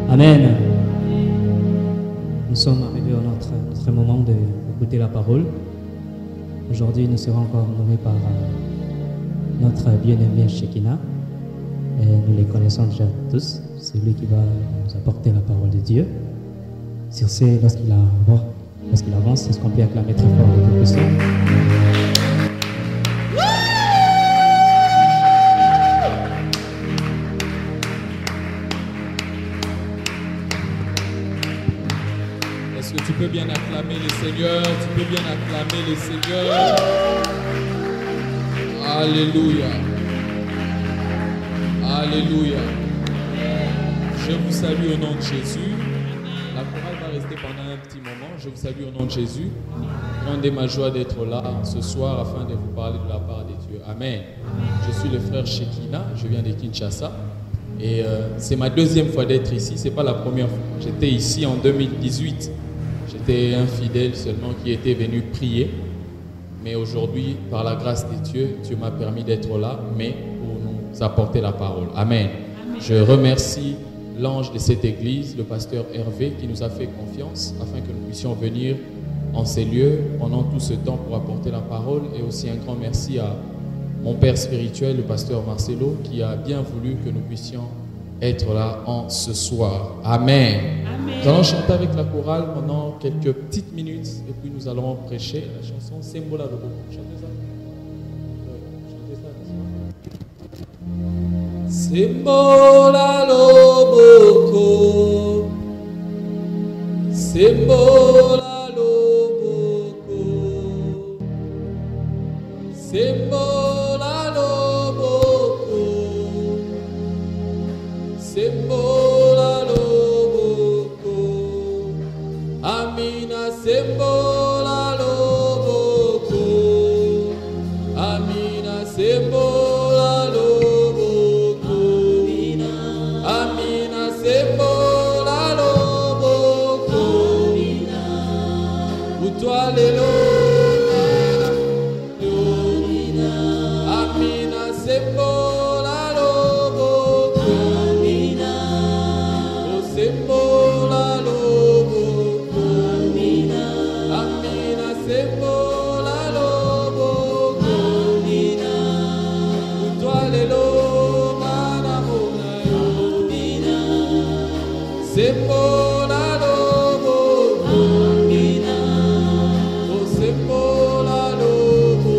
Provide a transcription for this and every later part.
Amen. Nous sommes arrivés à notre moment d'écouter la parole. Aujourd'hui, nous serons encore nommés par notre bien-aimé Shekinah. Et nous les connaissons déjà tous. C'est lui qui va nous apporter la parole de Dieu. Sur ce, lorsqu'il avance, est-ce qu'on peut acclamer très fort le tout puissant? Tu peux bien acclamer le Seigneur, tu peux bien acclamer le Seigneur. Alléluia. Alléluia. Je vous salue au nom de Jésus. La chorale va rester pendant un petit moment. Je vous salue au nom de Jésus. Grande est ma joie d'être là ce soir afin de vous parler de la part de Dieu. Amen. Je suis le frère Shekinah, je viens de Kinshasa. Et c'est ma deuxième fois d'être ici, c'est pas la première fois. J'étais ici en 2018. J'étais un fidèle seulement qui était venu prier. Mais aujourd'hui, par la grâce de Dieu, Dieu m'a permis d'être là, mais pour nous apporter la parole. Amen. Je remercie l'ange de cette église, le pasteur Hervé, qui nous a fait confiance afin que nous puissions venir en ces lieux pendant tout ce temps pour apporter la parole. Et aussi un grand merci à mon père spirituel, le pasteur Marcelo, qui a bien voulu que nous puissions être là en ce soir. Amen. Amen. Nous allons chanter avec la chorale pendant quelques petites minutes et puis nous allons prêcher la chanson Sembola Lobo. Chantez ça. Chantez ça. Sembola Loboko. Sembola Loboko. Sembola Loboko. Sembola Loboko. Amina Sembola Loboko. Amina Sembola Loboko. Amina Sembola Loboko. Pour toi les Amina Sembola Loboko. Oh Sembola Loboko. Amina Sembola Loboko. Pour toi les mana mona yo. Sembola Loboko. Oh Sembola Loboko.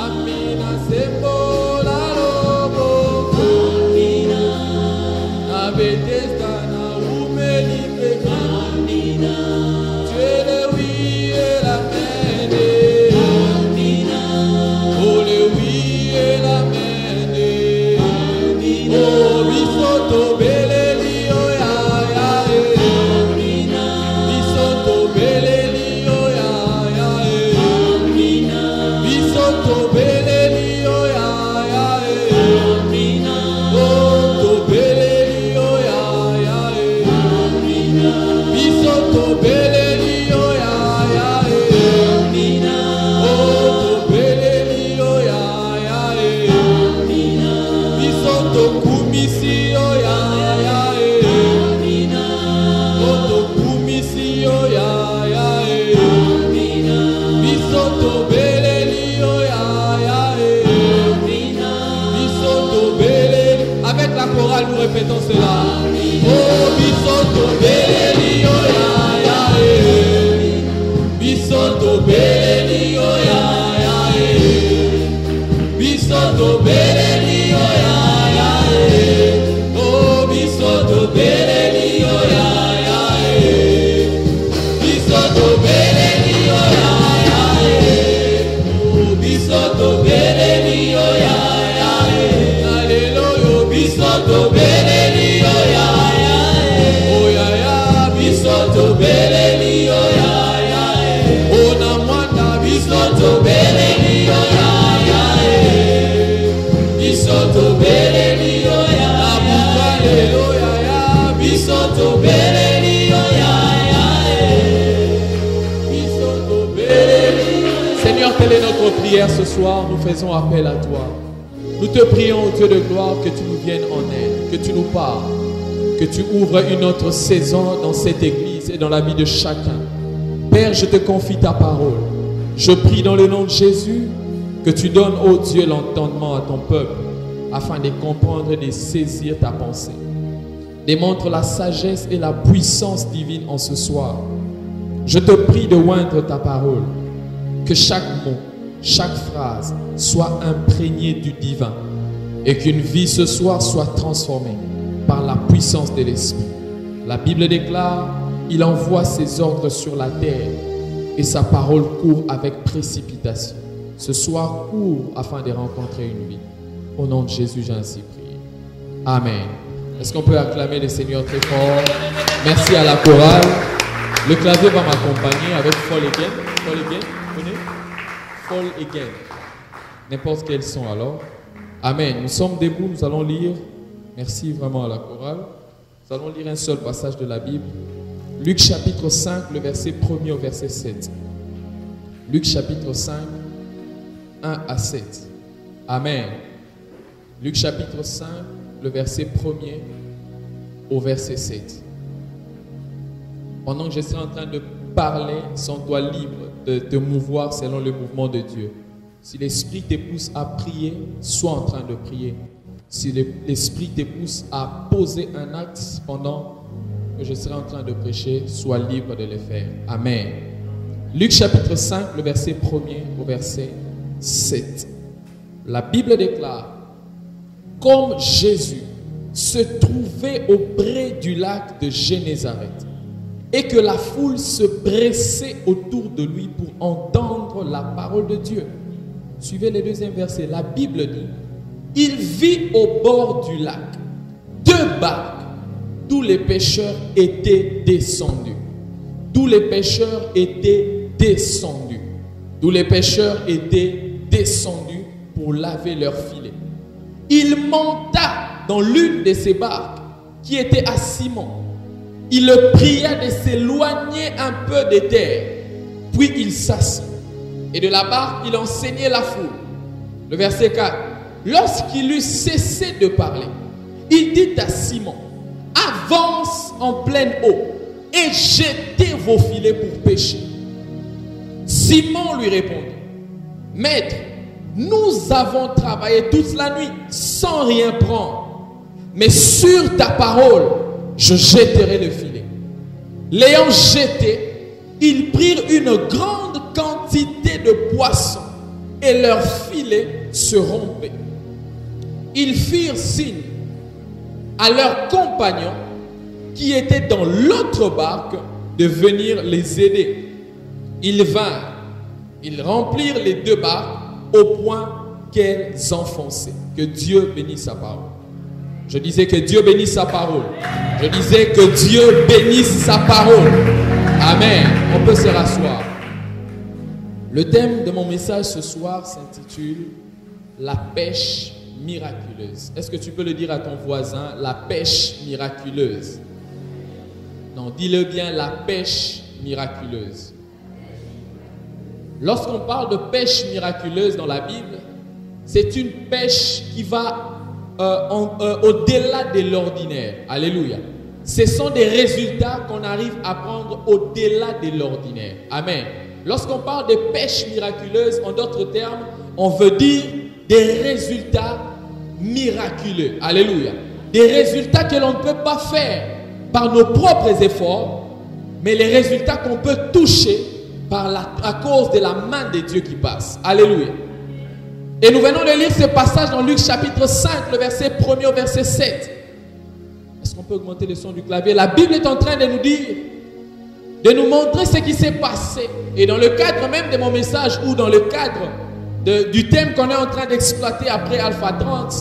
Amina Sembola Loboko. Na Bethesda na umeli peka. Tu es le oui et la mène. Oh le oui et la mène. Oh bisoto beleli oh ya ya bisoto beleli oh ya ya bisoto beleli oh ya ya oh to beleli oh ya ya bisoto beleli oh ya ya oh to beleli oh ya ya bisoto kumisi oh ya ya oh to kumisi oh ya ya bisoto beleli oh ya ya bisoto beleli. Avec la chorale nous répétons cela. Oh bisoto beleli oh ya ya bisoto beleli oh ya ya bisoto beleli oh ya ya oh bisoto beleli oh ya ya bisoto beleli oh ya ya oh bisoto beleli oh ya ya prière ce soir, nous faisons appel à toi. Nous te prions, Dieu de gloire, que tu nous viennes en aide, que tu nous parles, que tu ouvres une autre saison dans cette église et dans la vie de chacun. Père, je te confie ta parole. Je prie dans le nom de Jésus que tu donnes, ô Dieu, l'entendement à ton peuple afin de comprendre et de saisir ta pensée. Démontre la sagesse et la puissance divine en ce soir. Je te prie de oindre ta parole, que chaque mot, chaque phrase soit imprégnée du divin et qu'une vie ce soir soit transformée par la puissance de l'Esprit. La Bible déclare, il envoie ses ordres sur la terre et sa parole court avec précipitation. Ce soir, cours afin de rencontrer une vie. Au nom de Jésus, j'ai ainsi prié. Amen. Est-ce qu'on peut acclamer le Seigneur très fort? Merci à la chorale. Le clavier va m'accompagner avec Fall Again. Fall Again, vous connaissez? Fall Again. N'importe quel son alors. Amen. Nous sommes debout, nous allons lire. Merci vraiment à la chorale. Nous allons lire un seul passage de la Bible. Luc chapitre 5, le verset 1er au verset 7. Luc chapitre 5, 1 à 7. Amen. Luc chapitre 5, le verset 1er au verset 7. Pendant que je suis en train de parler, sens-toi libre de te mouvoir selon le mouvement de Dieu. Si l'Esprit te pousse à prier, sois en train de prier. Si l'Esprit te pousse à poser un acte pendant que je serai en train de prêcher, sois libre de le faire. Amen. Luc chapitre 5, le verset 1er au verset 7. La Bible déclare, comme Jésus se trouvait auprès du lac de Génézareth et que la foule se pressait autour de lui pour entendre la parole de Dieu. Suivez le deuxième verset. La Bible dit, il vit au bord du lac 2 barques d'où les pêcheurs étaient descendus. D'où les pêcheurs étaient descendus. D'où les pêcheurs étaient descendus pour laver leurs filets. Il monta dans l'une de ces barques qui était à Simon. Il le pria de s'éloigner un peu de terre. Puis il s'assit. Et de la barque, il enseignait la foule. Le verset 4. Lorsqu'il eut cessé de parler, il dit à Simon, avance en pleine eau et jetez vos filets pour pêcher. Simon lui répondit, Maître, nous avons travaillé toute la nuit sans rien prendre, mais sur ta parole, je jetterai le filet. L'ayant jeté, ils prirent une grande quantité de poissons et leurs filets se rompaient. Ils firent signe à leurs compagnons qui étaient dans l'autre barque de venir les aider. Ils vinrent, ils remplirent les 2 barques au point qu'elles enfonçaient. Que Dieu bénisse sa parole. Je disais que Dieu bénisse sa parole. Je disais que Dieu bénisse sa parole. Amen. On peut se rasseoir. Le thème de mon message ce soir s'intitule La pêche miraculeuse. Est-ce que tu peux le dire à ton voisin? La pêche miraculeuse. Non, dis-le bien, la pêche miraculeuse. Lorsqu'on parle de pêche miraculeuse dans la Bible, c'est une pêche qui va au-delà de l'ordinaire. Alléluia. Ce sont des résultats qu'on arrive à prendre au-delà de l'ordinaire. Amen. Lorsqu'on parle de pêche miraculeuse, en d'autres termes, on veut dire des résultats miraculeux. Alléluia. Des résultats que l'on ne peut pas faire par nos propres efforts, mais les résultats qu'on peut toucher à cause de la main de Dieu qui passe. Alléluia. Et nous venons de lire ce passage dans Luc chapitre 5, le verset 1er au verset 7. Est-ce qu'on peut augmenter le son du clavier? La Bible est en train de nous dire, de nous montrer ce qui s'est passé. Et dans le cadre même de mon message, ou dans le cadre du thème qu'on est en train d'exploiter après Alpha 30,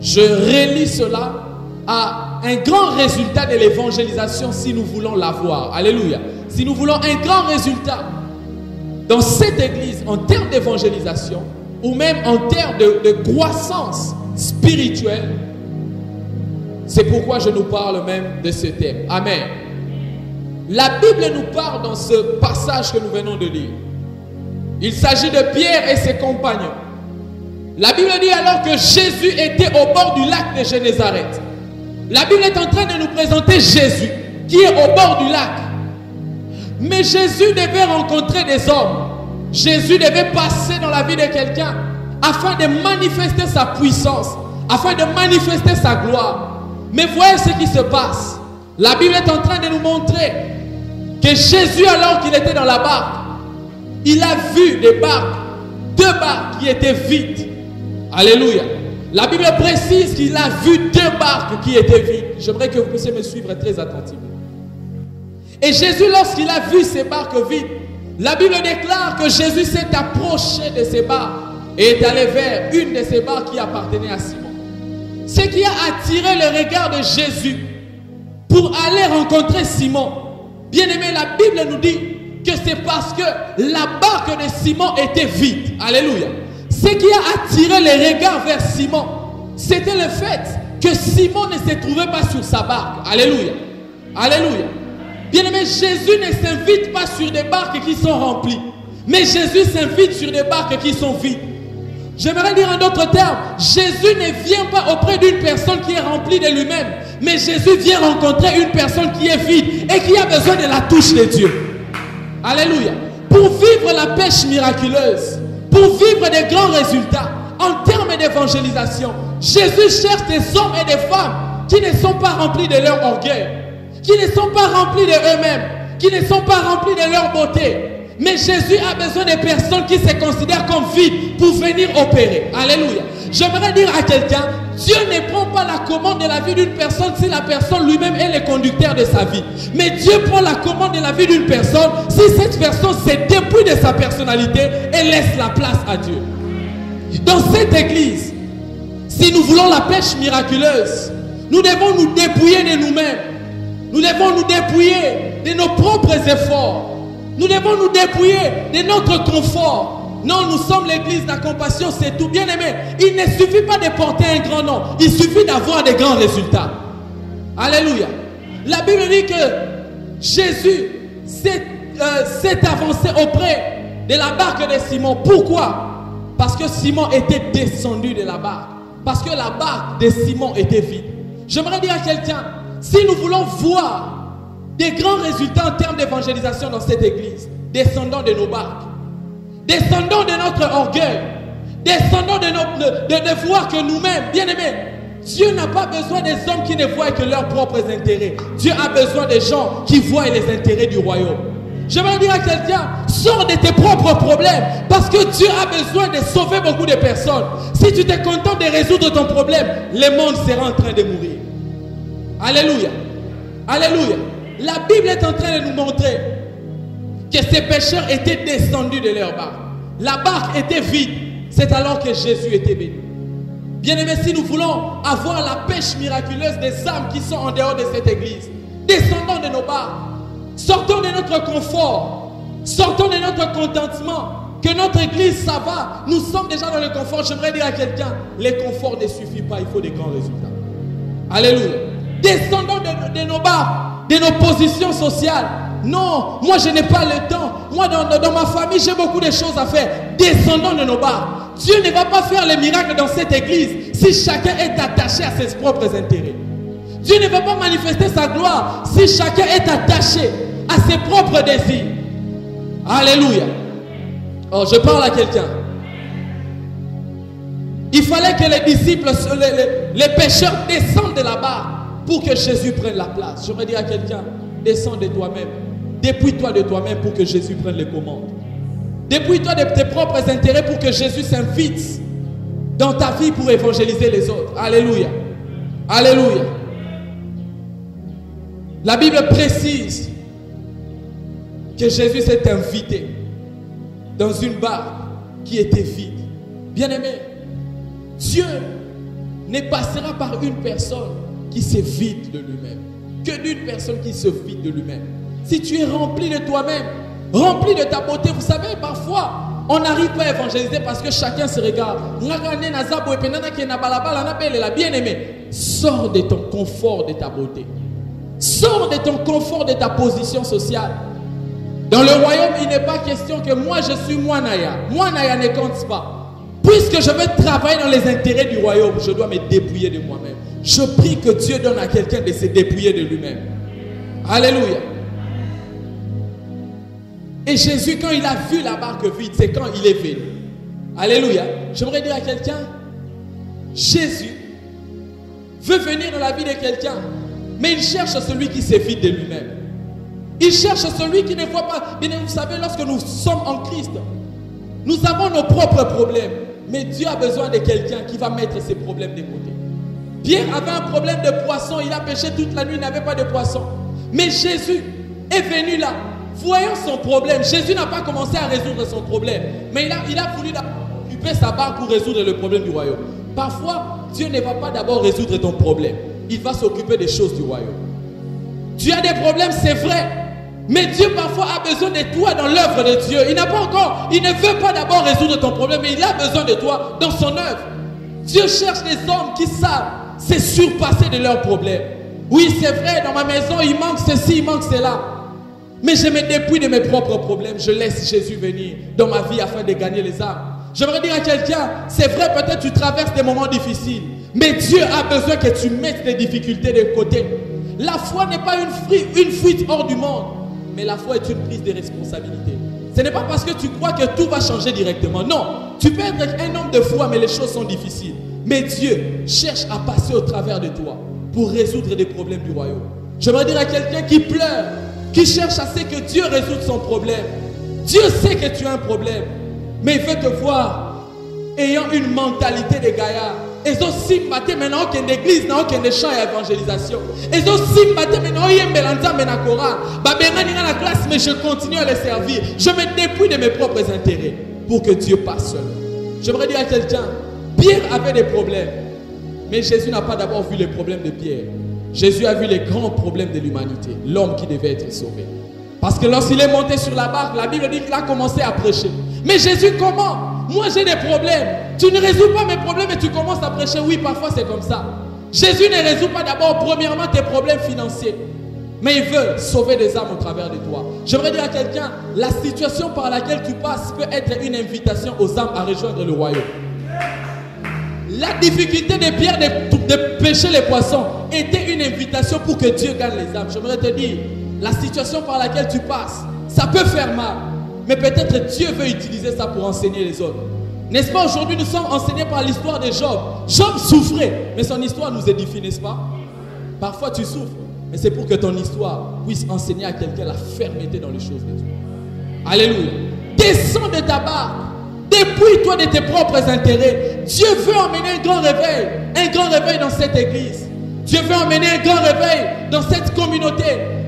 je relie cela à un grand résultat de l'évangélisation si nous voulons l'avoir. Alléluia. Si nous voulons un grand résultat dans cette église en termes d'évangélisation, ou même en termes de croissance spirituelle, c'est pourquoi je nous parle même de ce thème. Amen. La Bible nous parle dans ce passage que nous venons de lire Il s'agit de Pierre et ses compagnons. La Bible dit alors que Jésus était au bord du lac de Génézareth. La Bible est en train de nous présenter Jésus qui est au bord du lac. Mais Jésus devait rencontrer des hommes. Jésus devait passer dans la vie de quelqu'un afin de manifester sa puissance, afin de manifester sa gloire. Mais voyez ce qui se passe. La Bible est en train de nous montrer que Jésus, alors qu'il était dans la barque, il a vu des barques, 2 barques qui étaient vides. Alléluia. La Bible précise qu'il a vu 2 barques qui étaient vides. J'aimerais que vous puissiez me suivre très attentivement. Et Jésus, lorsqu'il a vu ces barques vides, la Bible déclare que Jésus s'est approché de ces barques et est allé vers une de ces barques qui appartenait à Simon. Ce qui a attiré le regard de Jésus pour aller rencontrer Simon. Bien aimé, la Bible nous dit que c'est parce que la barque de Simon était vide. Alléluia. Ce qui a attiré les regards vers Simon, c'était le fait que Simon ne se trouvait pas sur sa barque. Alléluia. Alléluia. Bien aimé, Jésus ne s'invite pas sur des barques qui sont remplies, mais Jésus s'invite sur des barques qui sont vides. J'aimerais dire en d'autres termes, Jésus ne vient pas auprès d'une personne qui est remplie de lui-même, mais Jésus vient rencontrer une personne qui est vide et qui a besoin de la touche de Dieu. Alléluia. Pour vivre la pêche miraculeuse, pour vivre des grands résultats en termes d'évangélisation, Jésus cherche des hommes et des femmes qui ne sont pas remplis de leur orgueil, qui ne sont pas remplis de eux-mêmes, qui ne sont pas remplis de leur beauté. Mais Jésus a besoin de personnes qui se considèrent comme vides pour venir opérer. Alléluia. J'aimerais dire à quelqu'un, Dieu ne prend pas la commande de la vie d'une personne si la personne lui-même est le conducteur de sa vie. Mais Dieu prend la commande de la vie d'une personne si cette personne se dépouille de sa personnalité et laisse la place à Dieu. Dans cette église, si nous voulons la pêche miraculeuse, nous devons nous dépouiller de nous-mêmes. Nous devons nous dépouiller de nos propres efforts. Nous devons nous dépouiller de notre confort. Non, nous sommes l'église de la compassion, c'est tout. Bien aimé, il ne suffit pas de porter un grand nom. Il suffit d'avoir des grands résultats. Alléluia. La Bible dit que Jésus s'est avancé auprès de la barque de Simon. Pourquoi? Parce que Simon était descendu de la barque. Parce que la barque de Simon était vide. J'aimerais dire à quelqu'un, si nous voulons voir des grands résultats en termes d'évangélisation dans cette église, descendons de nos barques, descendons de notre orgueil, descendons de voir que nous-mêmes, bien aimés, Dieu n'a pas besoin des hommes qui ne voient que leurs propres intérêts. Dieu a besoin des gens qui voient les intérêts du royaume. J'aimerais dire à quelqu'un, sors de tes propres problèmes, parce que Dieu a besoin de sauver beaucoup de personnes. Si tu te contentes de résoudre ton problème, le monde sera en train de mourir. Alléluia. Alléluia. La Bible est en train de nous montrer que ces pécheurs étaient descendus de leur barque. La barque était vide. C'est alors que Jésus était venu. Bien aimé, si nous voulons avoir la pêche miraculeuse des âmes qui sont en dehors de cette église, descendons de nos barques. Sortons de notre confort. Sortons de notre contentement. Que notre église, ça va. Nous sommes déjà dans le confort. J'aimerais dire à quelqu'un, le confort ne suffit pas. Il faut des grands résultats. Alléluia. Descendons de nos barques, de nos positions sociales. Non, moi je n'ai pas le temps. Moi dans ma famille j'ai beaucoup de choses à faire. Descendons de nos barques. Dieu ne va pas faire les miracles dans cette église si chacun est attaché à ses propres intérêts. Dieu ne va pas manifester sa gloire si chacun est attaché à ses propres désirs. Alléluia. Oh, je parle à quelqu'un. Il fallait que les disciples, les pécheurs descendent de la barque pour que Jésus prenne la place. Je veux dire à quelqu'un, descends de toi-même. Dépouille-toi de toi-même pour que Jésus prenne les commandes. Dépouille-toi de tes propres intérêts pour que Jésus s'invite dans ta vie pour évangéliser les autres. Alléluia. Alléluia. La Bible précise que Jésus s'est invité dans une barque qui était vide. Bien-aimé, Dieu ne passera par une personne qui se vide de lui-même que d'une personne qui se vide de lui-même. Si tu es rempli de toi-même, rempli de ta beauté, vous savez, parfois, on n'arrive pas à évangéliser parce que chacun se regarde. Bien-aimé, sors de ton confort de ta beauté. Sors de ton confort de ta position sociale. Dans le royaume, il n'est pas question que moi je suis Mwanaya. Mwanaya ne compte pas. Puisque je veux travailler dans les intérêts du royaume, je dois me dépouiller de moi-même. Je prie que Dieu donne à quelqu'un de se dépouiller de lui-même. Alléluia. Et Jésus, quand il a vu la barque vide, c'est quand il est venu. Alléluia. J'aimerais dire à quelqu'un, Jésus veut venir dans la vie de quelqu'un, mais il cherche celui qui se vide de lui-même. Il cherche celui qui ne voit pas. Bien, vous savez, lorsque nous sommes en Christ, nous avons nos propres problèmes. Mais Dieu a besoin de quelqu'un qui va mettre ses problèmes de côté. Pierre avait un problème de poisson. Il a pêché toute la nuit, il n'avait pas de poisson. Mais Jésus est venu là. Voyant son problème, Jésus n'a pas commencé à résoudre son problème. Mais il a voulu occuper sa barque pour résoudre le problème du royaume. Parfois, Dieu ne va pas d'abord résoudre ton problème. Il va s'occuper des choses du royaume. Tu as des problèmes, c'est vrai. Mais Dieu parfois a besoin de toi dans l'œuvre de Dieu. Il ne veut pas d'abord résoudre ton problème, mais il a besoin de toi dans son œuvre. Dieu cherche des hommes qui savent se surpasser de leurs problèmes. Oui, c'est vrai, dans ma maison, il manque ceci, il manque cela. Mais je me dépouille de mes propres problèmes. Je laisse Jésus venir dans ma vie afin de gagner les âmes. J'aimerais dire à quelqu'un, c'est vrai, peut-être tu traverses des moments difficiles, mais Dieu a besoin que tu mettes les difficultés de côté. La foi n'est pas une fuite hors du monde, mais la foi est une prise de responsabilité. Ce n'est pas parce que tu crois que tout va changer directement. Non, tu peux être un homme de foi, mais les choses sont difficiles. Mais Dieu cherche à passer au travers de toi pour résoudre des problèmes du royaume. J'aimerais dire à quelqu'un qui pleure, qui cherche à ce que Dieu résoudre son problème. Dieu sait que tu as un problème, mais il veut te voir ayant une mentalité de gaillard. Et aussi maté maintenant qu'il y a une église, qu'il y a des chants et évangélisation. Et aussi maté maintenant qu'il y a une mélange mais na chorale. La classe, mais je continue à les servir. Je me dépouille de mes propres intérêts pour que Dieu passe seul. J'aimerais dire à quelqu'un, Pierre avait des problèmes, mais Jésus n'a pas d'abord vu les problèmes de Pierre. Jésus a vu les grands problèmes de l'humanité, l'homme qui devait être sauvé. Parce que lorsqu'il est monté sur la barque, la Bible dit qu'il a commencé à prêcher. Mais Jésus, comment? Moi j'ai des problèmes. Tu ne résous pas mes problèmes et tu commences à prêcher. Oui, parfois c'est comme ça. Jésus ne résout pas d'abord, premièrement, tes problèmes financiers. Mais il veut sauver des âmes au travers de toi. J'aimerais dire à quelqu'un, la situation par laquelle tu passes peut être une invitation aux âmes à rejoindre le royaume. La difficulté de Pierre de pêcher les poissons était une invitation pour que Dieu gagne les âmes. J'aimerais te dire, la situation par laquelle tu passes, ça peut faire mal. Mais peut-être Dieu veut utiliser ça pour enseigner les autres. N'est-ce pas, aujourd'hui nous sommes enseignés par l'histoire de Job. Job souffrait, mais son histoire nous édifie, n'est-ce pas? Parfois tu souffres, mais c'est pour que ton histoire puisse enseigner à quelqu'un la fermeté dans les choses de Dieu. Alléluia. Descends de ta barque. Dépouille-toi de tes propres intérêts. Dieu veut emmener un grand réveil dans cette église. Dieu veut emmener un grand réveil dans cette communauté.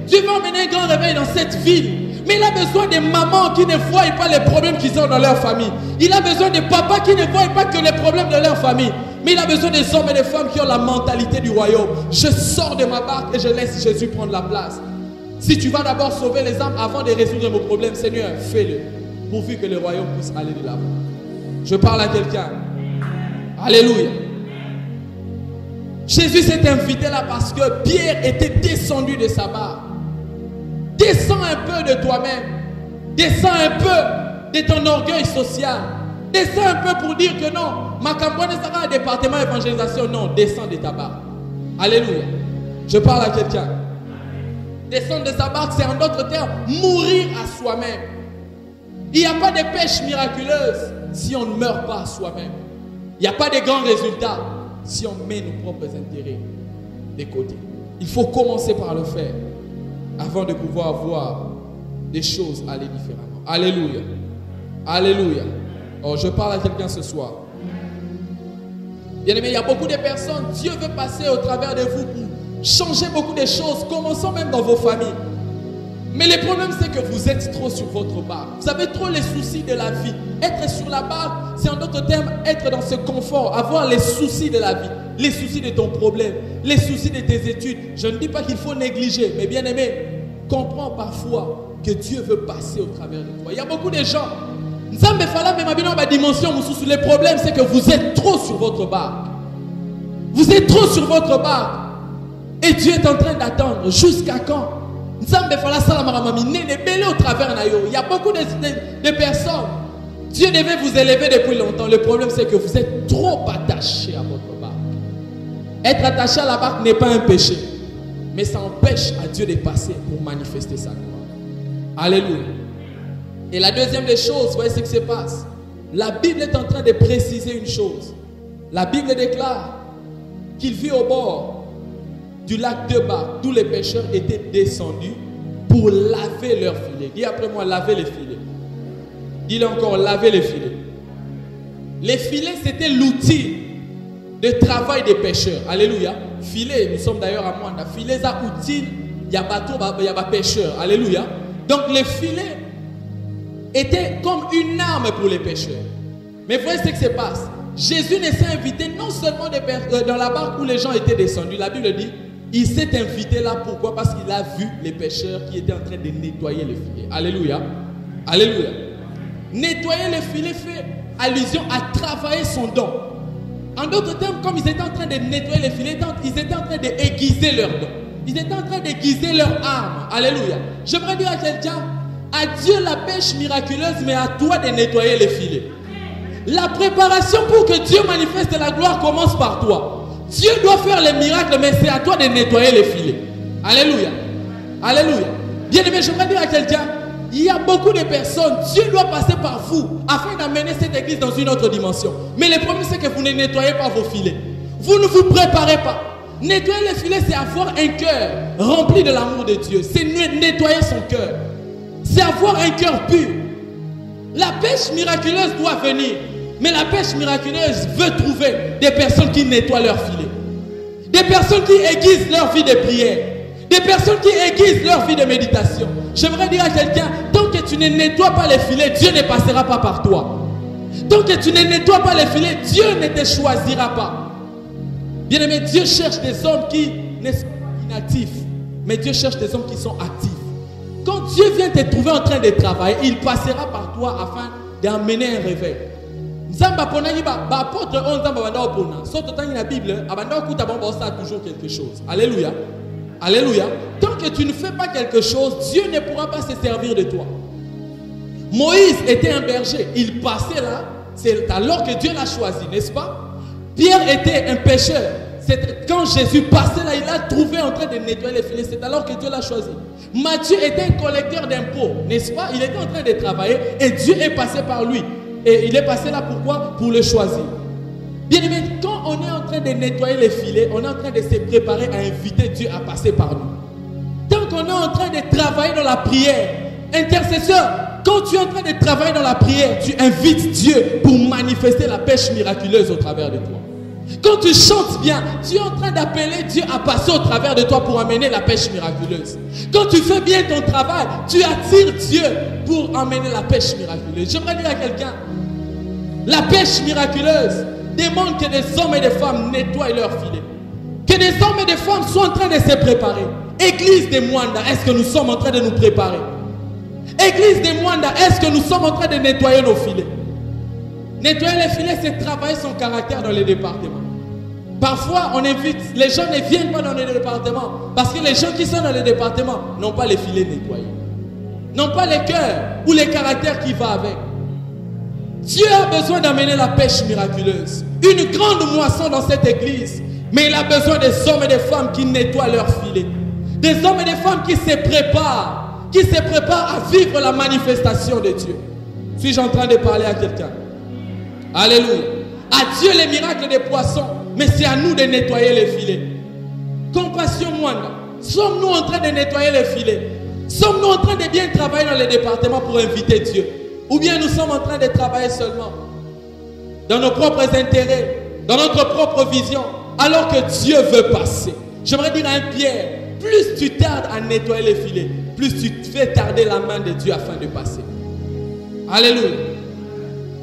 Dieu veut emmener un grand réveil dans cette ville. Mais il a besoin de mamans qui ne voient pas les problèmes qu'ils ont dans leur famille. Il a besoin de papas qui ne voient pas que les problèmes de leur famille. Mais il a besoin des hommes et des femmes qui ont la mentalité du royaume. Je sors de ma barque et je laisse Jésus prendre la place. Si tu vas d'abord sauver les âmes avant de résoudre mon problème, Seigneur, fais-le. Pourvu que le royaume puisse aller de l'avant. Je parle à quelqu'un. Alléluia. Jésus s'est invité là parce que Pierre était descendu de sa barque. Descends un peu de toi-même. Descends un peu de ton orgueil social. Descends un peu pour dire que non, ma campagne sera un département d'évangélisation. Non, descends de ta barque. Alléluia. Je parle à quelqu'un. Descendre de sa barque, c'est en d'autres termes, mourir à soi-même. Il n'y a pas de pêche miraculeuse si on ne meurt pas à soi-même. Il n'y a pas de grands résultats si on met nos propres intérêts de côté. Il faut commencer par le faire avant de pouvoir voir des choses aller différemment. Alléluia. Alléluia. Oh, je parle à quelqu'un ce soir. Bien aimé, il y a beaucoup de personnes, Dieu veut passer au travers de vous pour changer beaucoup de choses, commençons même dans vos familles. Mais le problème, c'est que vous êtes trop sur votre barque. Vous avez trop les soucis de la vie. Être sur la barque, c'est en d'autres termes être dans ce confort, avoir les soucis de la vie, les soucis de ton problème, les soucis de tes études. Je ne dis pas qu'il faut négliger, mais bien aimé, comprends parfois que Dieu veut passer au travers de toi. Il y a beaucoup de gens. Le problème, c'est que vous êtes trop sur votre barque. Vous êtes trop sur votre barque. Et Dieu est en train d'attendre. Jusqu'à quand? Il y a beaucoup de personnes. Dieu devait vous élever depuis longtemps. Le problème, c'est que vous êtes trop attachés à votre barque. Être attaché à la barque n'est pas un péché, mais ça empêche à Dieu de passer pour manifester sa gloire. Alléluia. Et la deuxième des choses, voyez ce qui se passe. La Bible est en train de préciser une chose. La Bible déclare qu'il vit au bord du lac de Bar. Tous les pêcheurs étaient descendus pour laver leurs filets. Dis après moi, laver les filets. Dis-le encore, laver les filets. Les filets, c'était l'outil de travail des pêcheurs. Alléluia. Filet, nous sommes d'ailleurs à Mwanda. Filet, ça outil, il y a bateau, il y a pêcheurs. Alléluia. Donc les filets étaient comme une arme pour les pêcheurs. Mais voyez ce qui se passe. Jésus ne s'est invité non seulement dans la barque où les gens étaient descendus. La Bible dit, il s'est invité là. Pourquoi? Parce qu'il a vu les pêcheurs qui étaient en train de nettoyer les filets. Alléluia. Alléluia. Nettoyer les filets fait allusion à travailler son don. En d'autres termes, comme ils étaient en train de nettoyer les filets, ils étaient en train d'aiguiser leurs dons. Ils étaient en train d'aiguiser leurs armes. Alléluia. J'aimerais dire à quelqu'un, à Dieu la pêche miraculeuse, mais à toi de nettoyer les filets. La préparation pour que Dieu manifeste la gloire commence par toi. Dieu doit faire les miracles, mais c'est à toi de nettoyer les filets. Alléluia. Alléluia. Bien aimé, j'aimerais dire à quelqu'un, il y a beaucoup de personnes, Dieu doit passer par vous afin d'amener cette église dans une autre dimension. Mais le problème, c'est que vous ne nettoyez pas vos filets. Vous ne vous préparez pas. Nettoyer les filets, c'est avoir un cœur rempli de l'amour de Dieu. C'est nettoyer son cœur. C'est avoir un cœur pur. La pêche miraculeuse doit venir. Mais la pêche miraculeuse veut trouver des personnes qui nettoient leurs filets. Des personnes qui aiguisent leur vie de prière. Des personnes qui aiguisent leur vie de méditation. J'aimerais dire à quelqu'un, tant que tu ne nettoies pas les filets, Dieu ne passera pas par toi. Tant que tu ne nettoies pas les filets, Dieu ne te choisira pas. Bien aimé, Dieu cherche des hommes qui ne sont pas inactifs, mais Dieu cherche des hommes qui sont actifs. Quand Dieu vient te trouver en train de travailler, il passera par toi afin d'amener un réveil. Nzamba ponani ba apôtre on nzamba banda opona. Surtout dans la Bible, abanda okuta bon ça toujours quelque chose. Alléluia. Alléluia. Tant que tu ne fais pas quelque chose, Dieu ne pourra pas se servir de toi. Moïse était un berger. Il passait là. C'est alors que Dieu l'a choisi, n'est-ce pas? Pierre était un pêcheur. C'est quand Jésus passait là, il a trouvé en train de nettoyer les filets. C'est alors que Dieu l'a choisi. Matthieu était un collecteur d'impôts, n'est-ce pas? Il était en train de travailler et Dieu est passé par lui. Et il est passé là pourquoi? Pour le choisir. Bien aimé, quand on est en train de nettoyer les filets, on est en train de se préparer à inviter Dieu à passer par nous. Tant qu'on est en train de travailler dans la prière, intercesseur, quand tu es en train de travailler dans la prière, tu invites Dieu pour manifester la pêche miraculeuse au travers de toi. Quand tu chantes bien, tu es en train d'appeler Dieu à passer au travers de toi pour amener la pêche miraculeuse. Quand tu fais bien ton travail, tu attires Dieu pour amener la pêche miraculeuse. J'aimerais dire à quelqu'un, la pêche miraculeuse demande que des hommes et des femmes nettoient leurs filets. Que des hommes et des femmes soient en train de se préparer. Église de Mwanda, est-ce que nous sommes en train de nous préparer? Église de Mwanda, est-ce que nous sommes en train de nettoyer nos filets? Nettoyer les filets, c'est travailler son caractère dans les départements. Parfois, on invite, les gens ne viennent pas dans les départements parce que les gens qui sont dans les départements n'ont pas les filets nettoyés. N'ont pas les cœurs ou les caractères qui vont avec. Dieu a besoin d'amener la pêche miraculeuse. Une grande moisson dans cette église. Mais il a besoin des hommes et des femmes qui nettoient leurs filets. Des hommes et des femmes qui se préparent. Qui se préparent à vivre la manifestation de Dieu. Suis-je en train de parler à quelqu'un? Alléluia. À Dieu les miracles des poissons. Mais c'est à nous de nettoyer les filets. Compassion Mwanda. Sommes-nous en train de nettoyer les filets? Sommes-nous en train de bien travailler dans les départements pour inviter Dieu? Ou bien nous sommes en train de travailler seulement dans nos propres intérêts, dans notre propre vision, alors que Dieu veut passer. J'aimerais dire à un Pierre, plus tu tardes à nettoyer les filets, plus tu fais tarder la main de Dieu afin de passer. Alléluia.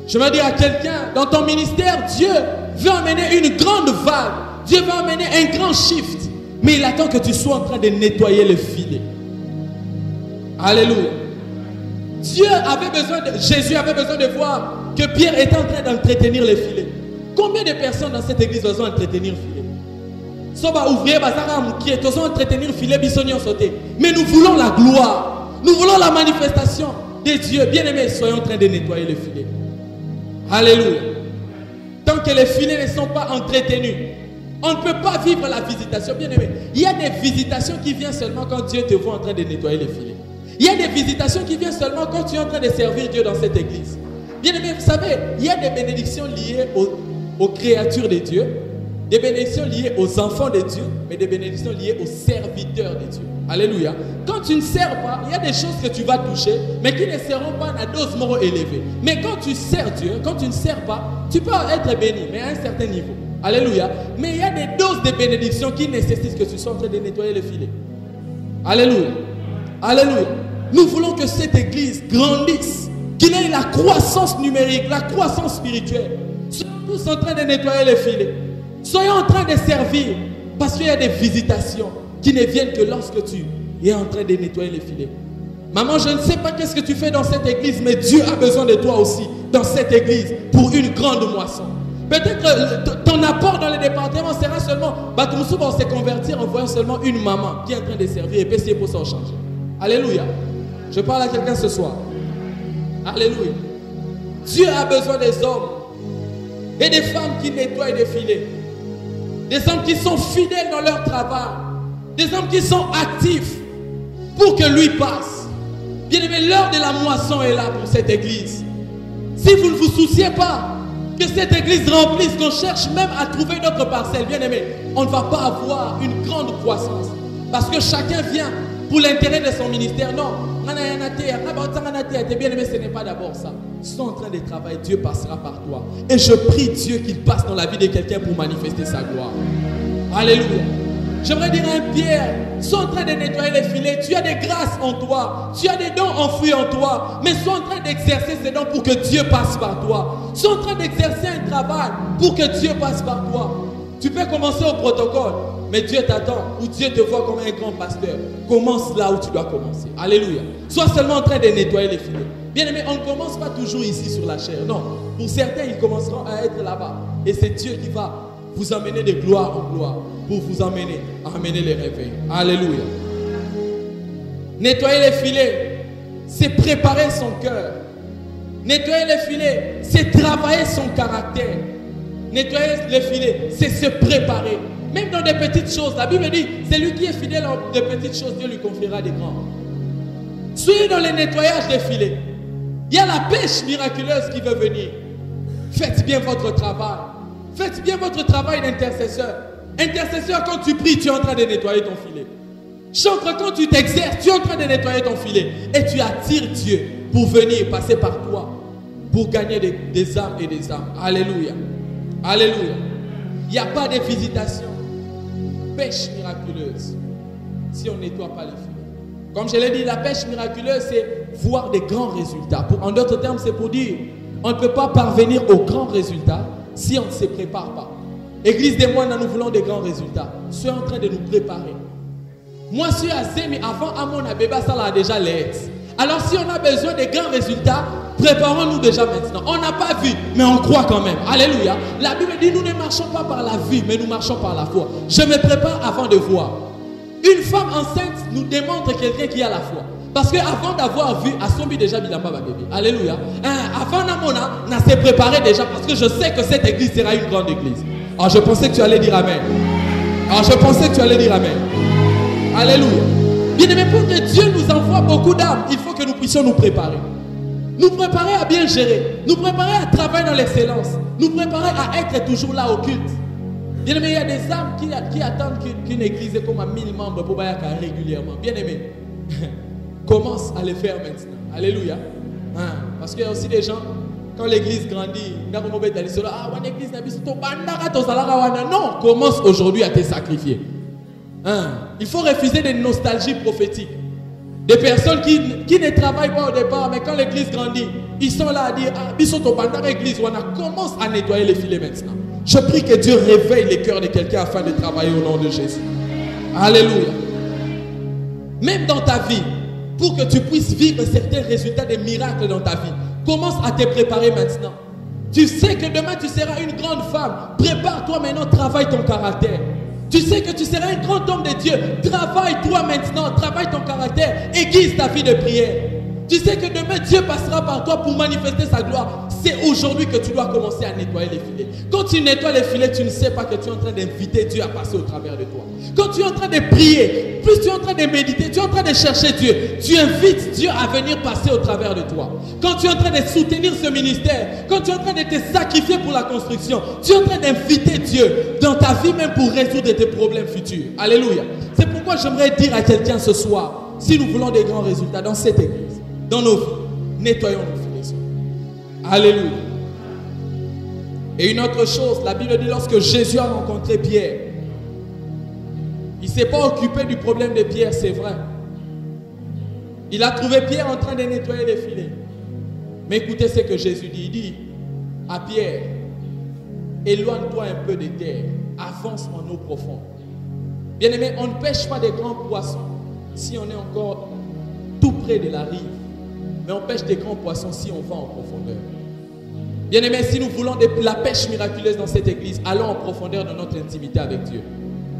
J'aimerais dire à quelqu'un, dans ton ministère, Dieu veut amener une grande vague. Dieu veut amener un grand shift. Mais il attend que tu sois en train de nettoyer les filets. Alléluia. Jésus avait besoin de voir que Pierre était en train d'entretenir les filets. Combien de personnes dans cette église doivent entretenir les filets? Soba ouvrier bazara mukie, tous entretenir filet bisognon sauté. Mais nous voulons la gloire. Nous voulons la manifestation de Dieu. Bien-aimés, soyons en train de nettoyer les filets. Alléluia. Tant que les filets ne sont pas entretenus, on ne peut pas vivre la visitation. Bien-aimés, il y a des visitations qui viennent seulement quand Dieu te voit en train de nettoyer les filets. Il y a des visitations qui viennent seulement quand tu es en train de servir Dieu dans cette église. Bien-aimés, vous savez, il y a des bénédictions liées aux créatures de Dieu, des bénédictions liées aux enfants de Dieu, mais des bénédictions liées aux serviteurs de Dieu. Alléluia. Quand tu ne sers pas, il y a des choses que tu vas toucher, mais qui ne seront pas à dose morale élevée. Mais quand tu sers Dieu, quand tu ne sers pas, tu peux être béni, mais à un certain niveau. Alléluia. Mais il y a des doses de bénédictions qui nécessitent que tu sois en train de nettoyer le filet. Alléluia. Alléluia. Nous voulons que cette église grandisse, qu'il ait la croissance numérique, la croissance spirituelle. Soyons tous en train de nettoyer les filets. Soyons en train de servir, parce qu'il y a des visitations qui ne viennent que lorsque tu es en train de nettoyer les filets. Maman, je ne sais pas qu'est-ce que tu fais dans cette église, mais Dieu a besoin de toi aussi dans cette église pour une grande moisson. Peut-être ton apport dans le département sera seulement, on se convertir en voyant seulement une maman qui est en train de servir et puis c'est pour ça changer. Alléluia. Je parle à quelqu'un ce soir. Alléluia. Dieu a besoin des hommes et des femmes qui nettoient des filets. Des hommes qui sont fidèles dans leur travail. Des hommes qui sont actifs pour que lui passe. Bien aimé, l'heure de la moisson est là pour cette église. Si vous ne vous souciez pas que cette église remplisse, qu'on cherche même à trouver notre parcelle, bien aimé, on ne va pas avoir une grande croissance. Parce que chacun vient pour l'intérêt de son ministère. Non, bien aimé, ce n'est pas d'abord ça. Sois en train de travailler, Dieu passera par toi. Et je prie Dieu qu'il passe dans la vie de quelqu'un pour manifester sa gloire. Alléluia. J'aimerais dire à un Pierre, sois en train de nettoyer les filets. Tu as des grâces en toi. Tu as des dons enfouis en toi. Mais sois en train d'exercer ces dons pour que Dieu passe par toi. Sois en train d'exercer un travail pour que Dieu passe par toi. Tu peux commencer au protocole, mais Dieu t'attend, ou Dieu te voit comme un grand pasteur. Commence là où tu dois commencer. Alléluia. Sois seulement en train de nettoyer les filets. Bien aimé, on ne commence pas toujours ici sur la chair. Non. Pour certains, ils commenceront à être là-bas. Et c'est Dieu qui va vous amener de gloire en gloire pour vous amener à amener les réveils. Alléluia. Nettoyer les filets, c'est préparer son cœur. Nettoyer les filets, c'est travailler son caractère. Nettoyer les filets, c'est se préparer. Même dans des petites choses, la Bible dit, celui qui est fidèle dans des petites choses, Dieu lui confiera des grands. Soyez dans le nettoyage des filets. Il y a la pêche miraculeuse qui veut venir. Faites bien votre travail. Faites bien votre travail d'intercesseur. Intercesseur, quand tu pries, tu es en train de nettoyer ton filet. Chantre, quand tu t'exerces, tu es en train de nettoyer ton filet. Et tu attires Dieu pour venir passer par toi, pour gagner des âmes et des âmes. Alléluia. Alléluia. Il n'y a pas de visitation. Pêche miraculeuse si on ne nettoie pas les filets. Comme je l'ai dit, la pêche miraculeuse, c'est voir des grands résultats. En d'autres termes, c'est pour dire, on ne peut pas parvenir aux grands résultats si on ne se prépare pas. Église des moines, nous voulons des grands résultats. Soyez en train de nous préparer. Moi, je suis à Zémi, avant Amon Abeba, ça l'a déjà l'aide. Alors, si on a besoin de grands résultats, préparons-nous déjà maintenant. On n'a pas vu, mais on croit quand même. Alléluia. La Bible dit, nous ne marchons pas par la vue, mais nous marchons par la foi. Je me prépare avant de voir. Une femme enceinte nous démontre quelqu'un qui a la foi. Parce qu'avant d'avoir vu, Asombi déjà Bilamba va bébé. Alléluia. Avant Namona, on s'est préparé déjà parce que je sais que cette église sera une grande église. Alors je pensais que tu allais dire Amen. Alléluia. Bien aimé, pour que Dieu nous envoie beaucoup d'âmes, il faut que nous puissions nous préparer. Nous préparer à bien gérer. Nous préparer à travailler dans l'excellence. Nous préparer à être toujours là au culte. Bien aimé, il y a des âmes qui attendent qu'une église ait comme 1000 membres pour bailler régulièrement. Bien aimé, commence à le faire maintenant. Alléluia. Parce qu'il y a aussi des gens, quand l'église grandit, non, commence aujourd'hui à te sacrifier. Il faut refuser des nostalgies prophétiques. Des personnes qui ne travaillent pas au départ, mais quand l'église grandit, ils sont là à dire, commence à nettoyer les filets maintenant. Je prie que Dieu réveille les cœurs de quelqu'un afin de travailler au nom de Jésus. Alléluia. Même dans ta vie, pour que tu puisses vivre certains résultats des miracles dans ta vie, commence à te préparer maintenant. Tu sais que demain tu seras une grande femme. Prépare-toi maintenant, travaille ton caractère. Tu sais que tu seras un grand homme de Dieu. Travaille toi maintenant, travaille ton caractère, aiguise ta vie de prière. Tu sais que demain Dieu passera par toi pour manifester sa gloire. C'est aujourd'hui que tu dois commencer à nettoyer les filets. Quand tu nettoies les filets, tu ne sais pas que tu es en train d'inviter Dieu à passer au travers de toi. Quand tu es en train de prier, plus tu es en train de méditer, tu es en train de chercher Dieu, tu invites Dieu à venir passer au travers de toi. Quand tu es en train de soutenir ce ministère, quand tu es en train de te sacrifier pour la construction, tu es en train d'inviter Dieu dans ta vie même pour résoudre tes problèmes futurs. Alléluia. C'est pourquoi j'aimerais dire à quelqu'un ce soir, si nous voulons des grands résultats dans cette église, dans nos vies, nettoyons nos filets. Alléluia. Et une autre chose, la Bible dit lorsque Jésus a rencontré Pierre, il ne s'est pas occupé du problème de Pierre, c'est vrai. Il a trouvé Pierre en train de nettoyer les filets. Mais écoutez ce que Jésus dit. Il dit à Pierre, éloigne-toi un peu des terres, avance en eau profonde. Bien aimé, on ne pêche pas des grands poissons si on est encore tout près de la rive. Mais on pêche des grands poissons si on va en profondeur. Bien aimé, si nous voulons de la pêche miraculeuse dans cette église, allons en profondeur dans notre intimité avec Dieu.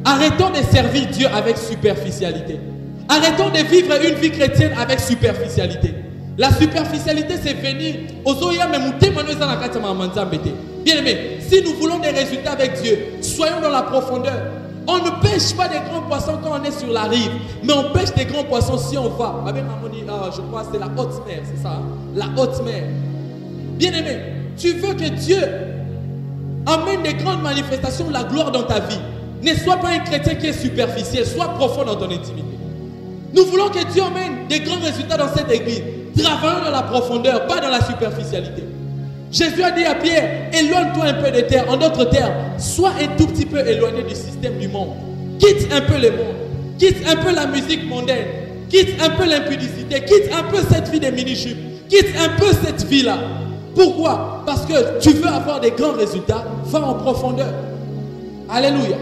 Arrêtons de servir Dieu avec superficialité. Arrêtons de vivre une vie chrétienne avec superficialité. La superficialité, c'est venir aux oya memouté manoza na kati mamanza mbete. Bien aimé, si nous voulons des résultats avec Dieu, soyons dans la profondeur. On ne pêche pas des grands poissons quand on est sur la rive, mais on pêche des grands poissons si on va. Je crois que c'est la haute mer, c'est ça, hein? La haute mer. Bien aimé, tu veux que Dieu amène des grandes manifestations de la gloire dans ta vie. Ne sois pas un chrétien qui est superficiel, sois profond dans ton intimité. Nous voulons que Dieu amène des grands résultats dans cette église. Travaillons dans la profondeur, pas dans la superficialité. Jésus a dit à Pierre, éloigne-toi un peu des terres. En d'autres termes, sois un tout petit peu éloigné du système du monde. Quitte un peu le monde. Quitte un peu la musique mondaine. Quitte un peu l'impudicité. Quitte un peu cette vie des mini-jupes. Quitte un peu cette vie-là. Pourquoi? Parce que tu veux avoir des grands résultats, va en profondeur. Alléluia.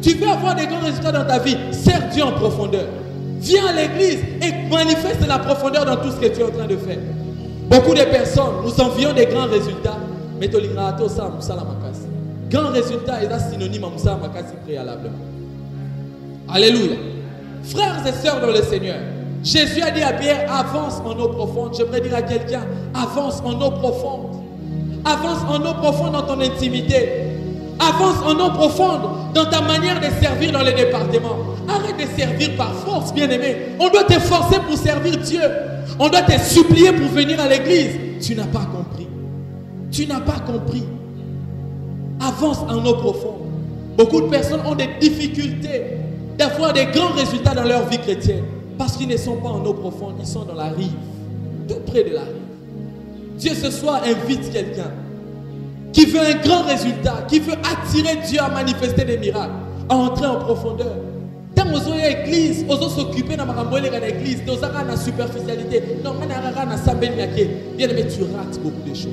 Tu veux avoir des grands résultats dans ta vie, sers Dieu en profondeur. Viens à l'église et manifeste la profondeur dans tout ce que tu es en train de faire. Beaucoup de personnes, nous envions des grands résultats, mais tu as ça à grands résultats est synonyme à Moussa Makasi préalablement. Alléluia. Frères et sœurs dans le Seigneur, Jésus a dit à Pierre, avance en eau profonde. J'aimerais dire à quelqu'un, avance en eau profonde. Avance en eau profonde dans ton intimité. Avance en eau profonde dans ta manière de servir dans les départements. Arrête de servir par force, bien-aimé. On doit te forcer pour servir Dieu. On doit te supplier pour venir à l'église. Tu n'as pas compris. Tu n'as pas compris. Avance en eau profonde. Beaucoup de personnes ont des difficultés d'avoir des grands résultats dans leur vie chrétienne parce qu'ils ne sont pas en eau profonde, ils sont dans la rive, tout près de la rive. Dieu ce soir invite quelqu'un qui veut un grand résultat, qui veut attirer Dieu à manifester des miracles, à entrer en profondeur. Tant que vous avez l'église, vous allez s'occuper de l'église, vous avez la superficialité, non, bien aimé, tu rates beaucoup de choses.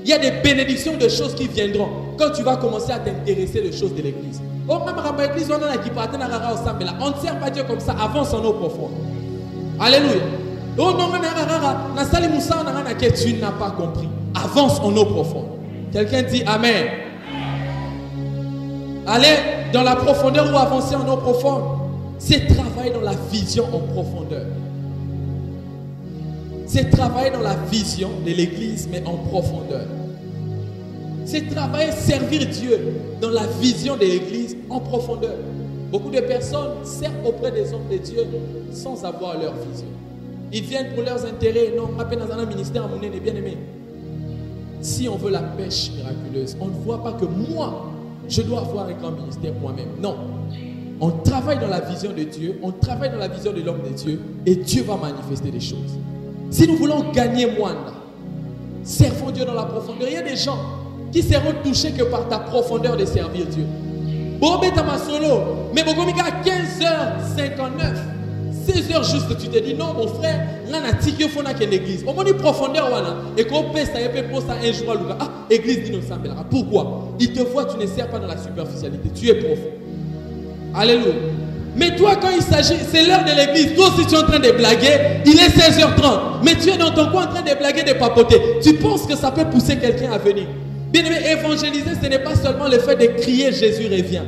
Il y a des bénédictions de choses qui viendront quand tu vas commencer à t'intéresser aux choses de l'église. On ne sert pas Dieu comme ça, avance en eau profonde. Alléluia. Tu n'as pas compris. Avance en eau profonde. Quelqu'un dit Amen. Aller dans la profondeur ou avancer en eau profonde, c'est travailler dans la vision en profondeur. C'est travailler dans la vision de l'église, mais en profondeur. C'est travailler, servir Dieu dans la vision de l'église en profondeur. Beaucoup de personnes servent auprès des hommes de Dieu sans avoir leur vision. Ils viennent pour leurs intérêts. Non, à peine dans un ministère, mon est bien aimé. Si on veut la pêche miraculeuse, on ne voit pas que moi, je dois avoir un grand ministère moi-même. Non. On travaille dans la vision de Dieu, on travaille dans la vision de l'homme de Dieu, et Dieu va manifester des choses. Si nous voulons gagner moins, servons Dieu dans la profondeur. Il y a des gens qui seront touchés que par ta profondeur de servir Dieu. Mais à 15h59, 16h juste, tu te dis non, mon frère, là, il faut une église. Au moins, une profondeur, et qu'on peut ça un jour à ah, église dit nous semblera. Pourquoi? Il te voit, tu ne sers pas dans la superficialité, tu es profond. Alléluia. Mais toi, quand il s'agit, c'est l'heure de l'église, toi aussi tu es en train de blaguer, il est 16h30, mais tu es dans ton coin en train de blaguer, de papoter. Tu penses que ça peut pousser quelqu'un à venir. Bien aimé, évangéliser, ce n'est pas seulement le fait de crier Jésus revient.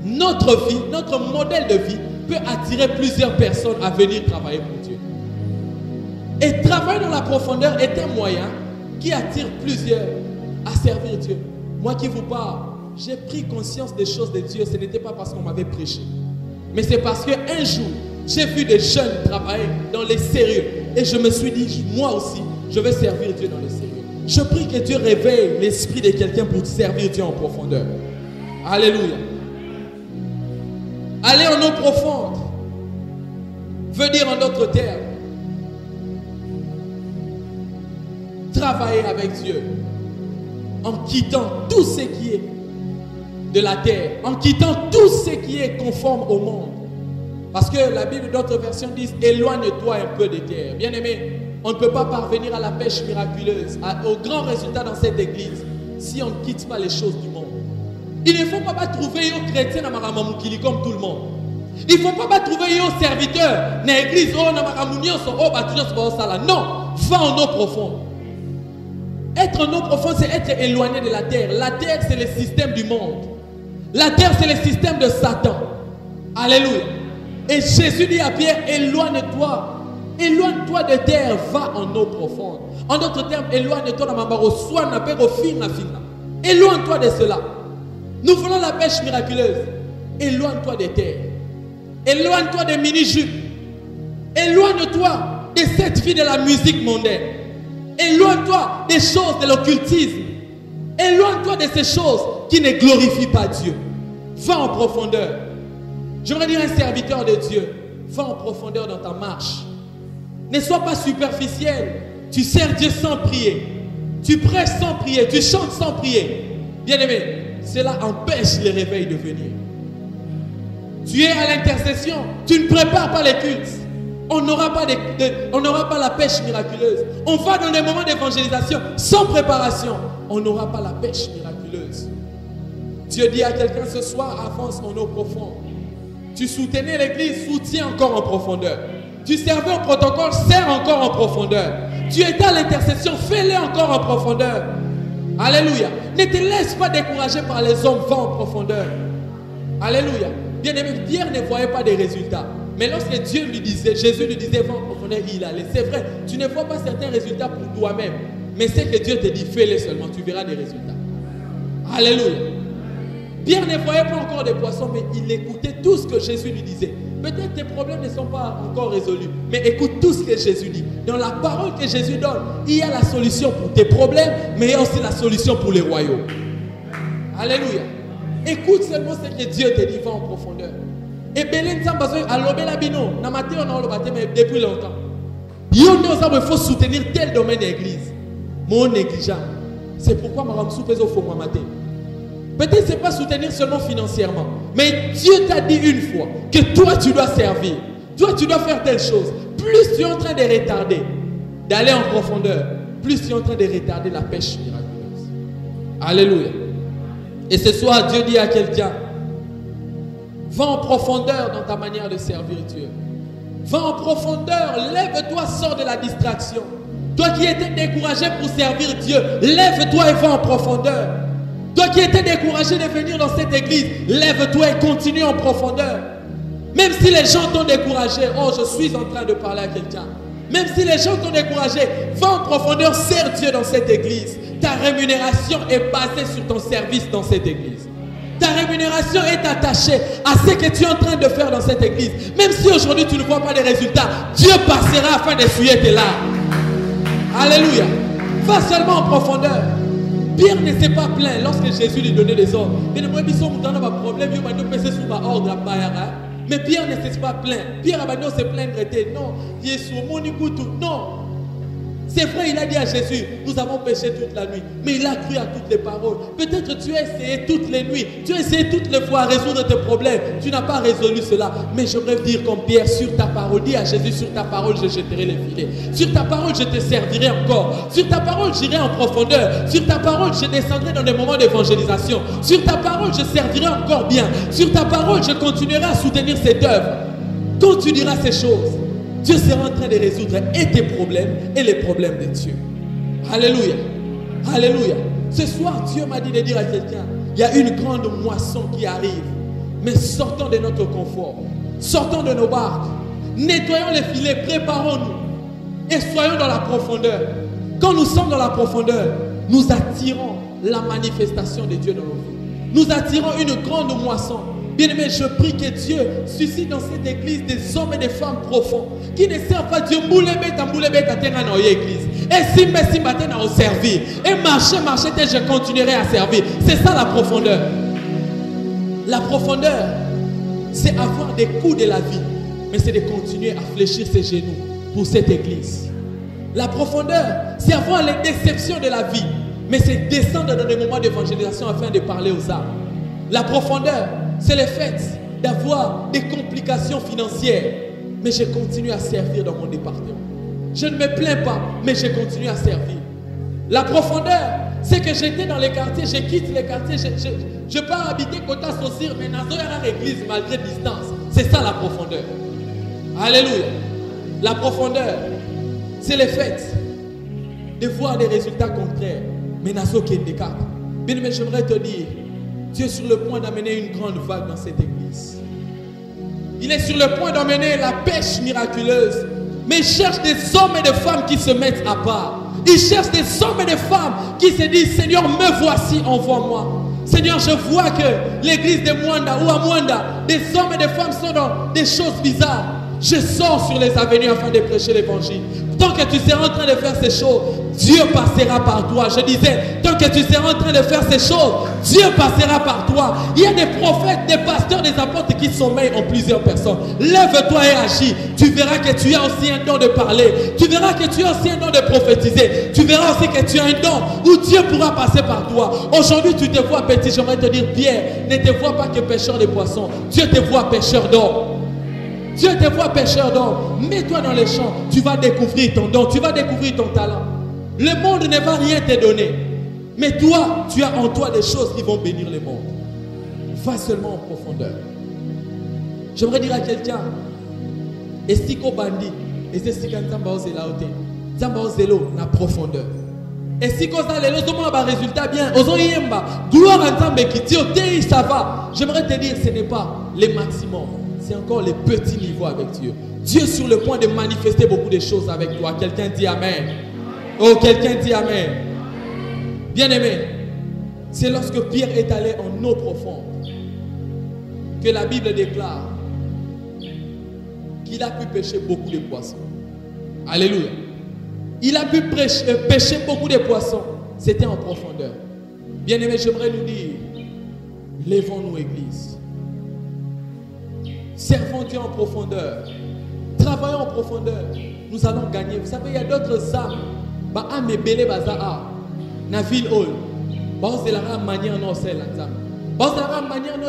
notre vie, notre modèle de vie peut attirer plusieurs personnes à venir travailler pour Dieu. Et travailler dans la profondeur est un moyen qui attire plusieurs à servir Dieu. Moi qui vous parle, j'ai pris conscience des choses de Dieu. Ce n'était pas parce qu'on m'avait prêché, mais c'est parce qu'un jour, j'ai vu des jeunes travailler dans les sérieux. Et je me suis dit, moi aussi, je vais servir Dieu dans les sérieux. Je prie que Dieu réveille l'esprit de quelqu'un pour servir Dieu en profondeur. Alléluia. Aller en eau profonde veut dire en d'autres termes travailler avec Dieu en quittant tout ce qui est de la terre, en quittant tout ce qui est conforme au monde. Parce que la Bible, d'autres versions disent éloigne-toi un peu des terres. Bien aimé, on ne peut pas parvenir à la pêche miraculeuse, au grand résultat dans cette église, si on ne quitte pas les choses du monde. Il ne faut pas trouver un chrétien dans Maramamukili comme tout le monde. Il ne faut pas trouver un serviteur dans l'église. Non, va en eau profonde. Être en eau profonde, c'est être éloigné de la terre. La terre, c'est le système du monde. La terre, c'est le système de Satan. Alléluia. Et Jésus dit à Pierre, éloigne-toi. Éloigne-toi de terre, va en eau profonde. En d'autres termes, éloigne-toi de Mambaro, soit na pego fina. Éloigne-toi de cela. Nous voulons la pêche miraculeuse. Éloigne-toi des terres. Éloigne-toi des mini-jupes. Éloigne-toi de cette vie de la musique mondaine. Éloigne-toi des choses de l'occultisme. Éloigne-toi de ces choses qui ne glorifient pas Dieu. Va en profondeur. J'aimerais dire un serviteur de Dieu. Va en profondeur dans ta marche. Ne sois pas superficiel. Tu sers Dieu sans prier. Tu prêches sans prier. Tu chantes sans prier. Bien-aimé, cela empêche les réveils de venir. Tu es à l'intercession. Tu ne prépares pas les cultes. On n'aura pas la pêche miraculeuse. On va dans des moments d'évangélisation sans préparation. On n'aura pas la pêche miraculeuse. Dieu dit à quelqu'un ce soir, avance en eau profonde. Tu soutenais l'église, soutiens encore en profondeur. Tu servais au protocole, sers encore en profondeur. Tu étais à l'intercession, fais-le encore en profondeur. Alléluia. Ne te laisse pas décourager par les hommes, va en profondeur. Alléluia. Bien-aimé, Pierre ne voyait pas des résultats. Mais lorsque Dieu lui disait, Jésus lui disait, va en profondeur, il allait. C'est vrai, tu ne vois pas certains résultats pour toi-même. Mais c'est que Dieu te dit, fais-les seulement, tu verras des résultats. Alléluia. Pierre ne voyait pas encore des poissons, mais il écoutait tout ce que Jésus lui disait. Peut-être tes problèmes ne sont pas encore résolus, mais écoute tout ce que Jésus dit. Dans la parole que Jésus donne, il y a la solution pour tes problèmes, mais il y a aussi la solution pour les royaumes. Alléluia. Écoute seulement ce que Dieu te dit, va en profondeur. Et Bélin Sambazoy a lobé la bino, n'a maté on a lobé mais depuis longtemps. Il faut soutenir tel domaine d'église. Mon négligent. C'est pourquoi ma ramsou pèse au fond moi maté. Peut-être c'est pas soutenir seulement financièrement, mais Dieu t'a dit une fois que toi tu dois servir, toi tu dois faire telle chose. Plus tu es en train de retarder, d'aller en profondeur, plus tu es en train de retarder la pêche miraculeuse. Alléluia. Et ce soir Dieu dit à quelqu'un, va en profondeur dans ta manière de servir Dieu. Va en profondeur, lève-toi, sors de la distraction. Toi qui étais découragé pour servir Dieu, lève-toi et va en profondeur. Toi qui étais découragé de venir dans cette église, lève-toi et continue en profondeur. Même si les gens t'ont découragé, oh je suis en train de parler à quelqu'un. Même si les gens t'ont découragé, va en profondeur, sers Dieu dans cette église. Ta rémunération est basée sur ton service dans cette église. Ta rémunération est attachée à ce que tu es en train de faire dans cette église. Même si aujourd'hui tu ne vois pas les résultats, Dieu passera afin d'essuyer tes larmes. Alléluia. Va seulement en profondeur. Pierre ne s'est pas plaint lorsque Jésus lui donnait des ordres. Mais Pierre ne s'est pas plaint. Pierre a dit se plaindre. Non, non. C'est vrai, il a dit à Jésus, nous avons péché toute la nuit. Mais il a cru à toutes les paroles. Peut-être tu as essayé toutes les nuits. Tu as essayé toutes les fois à résoudre tes problèmes. Tu n'as pas résolu cela. Mais j'aimerais dire comme Pierre, sur ta parole, dis à Jésus, sur ta parole, je jetterai les filets. Sur ta parole, je te servirai encore. Sur ta parole, j'irai en profondeur. Sur ta parole, je descendrai dans des moments d'évangélisation. Sur ta parole, je servirai encore bien. Sur ta parole, je continuerai à soutenir cette œuvre. Quand tu diras ces choses, Dieu sera en train de résoudre et tes problèmes et les problèmes de Dieu. Alléluia. Alléluia. Ce soir, Dieu m'a dit de dire à quelqu'un, il y a une grande moisson qui arrive. Mais sortons de notre confort. Sortons de nos barques. Nettoyons les filets, préparons-nous. Et soyons dans la profondeur. Quand nous sommes dans la profondeur, nous attirons la manifestation de Dieu dans nos vies. Nous attirons une grande moisson. Bien-aimé, je prie que Dieu suscite dans cette église des hommes et des femmes profonds qui ne servent pas Dieu. Et si merci matin au servir. Et marcher, je continuerai à servir. C'est ça la profondeur. La profondeur, c'est avoir des coups de la vie. Mais c'est de continuer à fléchir ses genoux pour cette église. La profondeur, c'est avoir les déceptions de la vie. Mais c'est descendre dans des moments d'évangélisation afin de parler aux âmes. La profondeur, c'est le fait d'avoir des complications financières. Mais je continue à servir dans mon département. Je ne me plains pas, mais je continue à servir. La profondeur, c'est que j'étais dans les quartiers, je quitte les quartiers, je pars habiter Kota Saucir, mais dans l'église malgré distance. C'est ça la profondeur. Alléluia. La profondeur, c'est le fait de voir des résultats contraires. Mais Nazo qui est des cas. Bien, mais j'aimerais te dire, Dieu est sur le point d'amener une grande vague dans cette église. Il est sur le point d'amener la pêche miraculeuse. Mais il cherche des hommes et des femmes qui se mettent à part. Il cherche des hommes et des femmes qui se disent, Seigneur, me voici, envoie-moi. Seigneur, je vois que l'église de Mwanda ou à Mwanda, des hommes et des femmes sont dans des choses bizarres. Je sors sur les avenues afin de prêcher l'évangile. Tant que tu seras en train de faire ces choses, Dieu passera par toi. Je disais, tant que tu seras en train de faire ces choses, Dieu passera par toi. Il y a des prophètes, des pasteurs, des apôtres qui sommeillent en plusieurs personnes. Lève-toi et agis. Tu verras que tu as aussi un don de parler. Tu verras que tu as aussi un don de prophétiser. Tu verras aussi que tu as un don où Dieu pourra passer par toi. Aujourd'hui, tu te vois petit. J'aimerais te dire, Pierre, ne te vois pas que pêcheur de poissons. Dieu te voit pêcheur d'or. Dieu te voit pêcheur d'or. Mets-toi dans les champs. Tu vas découvrir ton don. Tu vas découvrir ton talent. Le monde ne va rien te donner. Mais toi, tu as en toi des choses qui vont bénir le monde. Va seulement en profondeur. J'aimerais dire à quelqu'un, Estiko Bandi, et c'est ce qu'on Zamba Ozelaote. Zamba Ozelo, na profondeur. Et si vous avez un résultat bien, gloire à Zamba qui dit, ça va. J'aimerais te dire, ce n'est pas le maximum. C'est encore les petits niveaux avec Dieu. Dieu est sur le point de manifester beaucoup de choses avec toi. Quelqu'un dit Amen. Oh, quelqu'un dit Amen. Bien-aimé, c'est lorsque Pierre est allé en eau profonde que la Bible déclare qu'il a pu pêcher beaucoup de poissons. Alléluia. Il a pu pêcher beaucoup de poissons. C'était en profondeur. Bien-aimé, j'aimerais nous dire, lèvons-nous, Église. Servons Dieu en profondeur. Travaillons en profondeur. Nous allons gagner. Vous savez, il y a d'autres âmes. Na ville hall. C'est la manière non c'est la manière non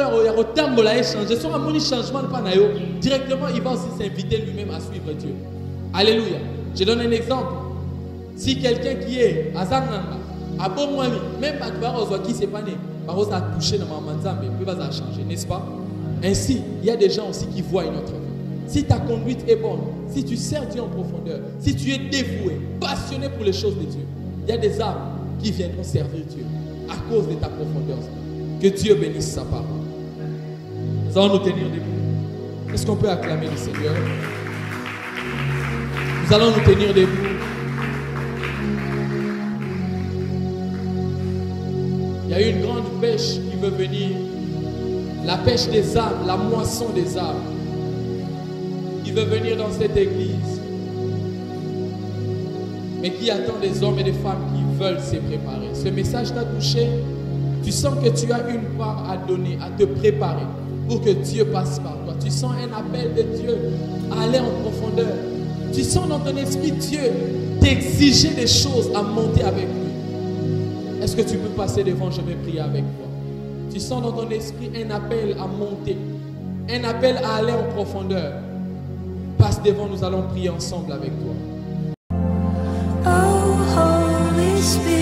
échanger. Sur un changement directement, il va aussi s'inviter lui-même à suivre Dieu. Alléluia. Je donne un exemple. Si quelqu'un qui est à Zanganga, à Bomouami, même à Tubarozo qui s'est pas né, Barozo a touché dans ma manzambe, il peut pas changer, n'est-ce pas? Ainsi, il y a des gens aussi qui voient notre vie. Si ta conduite est bonne, si tu sers Dieu en profondeur, si tu es dévoué, passionné pour les choses de Dieu, il y a des âmes qui viendront servir Dieu à cause de ta profondeur. Que Dieu bénisse sa parole. Nous allons nous tenir debout. Est-ce qu'on peut acclamer le Seigneur? Nous allons nous tenir debout. Il y a une grande pêche qui veut venir. La pêche des âmes, la moisson des âmes. Qui veut venir dans cette église. Mais qui attend des hommes et des femmes qui veulent se préparer. Ce message t'a touché. Tu sens que tu as une part à donner, à te préparer pour que Dieu passe par toi. Tu sens un appel de Dieu à aller en profondeur. Tu sens dans ton esprit Dieu t'exiger des choses à monter avec lui. Est-ce que tu peux passer devant? Je vais prier avec toi. Tu sens dans ton esprit un appel à monter, un appel à aller en profondeur. Passe devant, nous allons prier ensemble avec toi. Oh, Holy Spirit.